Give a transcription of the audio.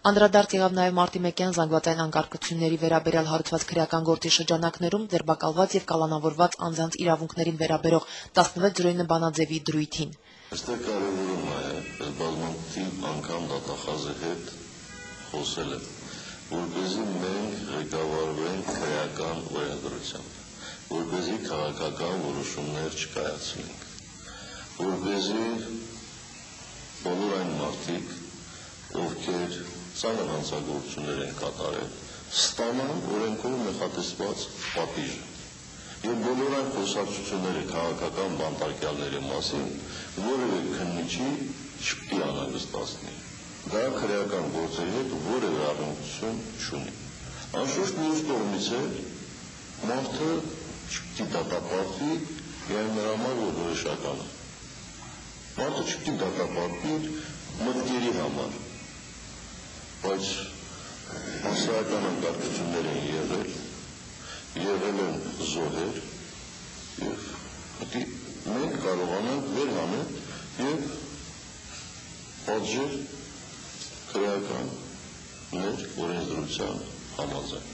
Անդրադարձ եղավ նաև մարտի 1-յան զանգվածային անկարգությունների վերաբերյալ հարուցված քրեական գործի շրջանակներում ձերբակալված եւ կալանավորված անձանց իրավունքներին վերաբերող 1609 բանաձեւի դրույթին։ Այստեղ կարևորում է բազմաթիվ անգամ դատախազի հետ խոսել եմ, որպեսզի մենք ղեկավարվենք քրեական օրենսդրությամբ, որպեսզի քաղաքական որոշումներ չկայացնենք, որպեսզի բոլոր այն մարդիկ, ովքեր ծանր հանցագործություններ են կատարել, ստանան օրենքով նախատեսված պատիժը։ Եվ բոլոր այն խոսակցությունները քաղաքական բանտարկյալների մասին որևէ քննիչի չպետք է անհանգստացնի։ Դա քրեական գործերի հետ որևէ առնչություն չունի։ Անշուշտ մյուս կողմից էլ մարդը չպետք է դատապարտվի միայն նրա համար, որ որոշական է։ Մարդը չպետք է դատապարտվի մտքերի համար, բայց հասարակական անկարգություններ են եղել են զոհեր, եւ պետք է մենք կարողանանք վերհանել եւ պատժել քրեականներ օրենսդրության համաձայն։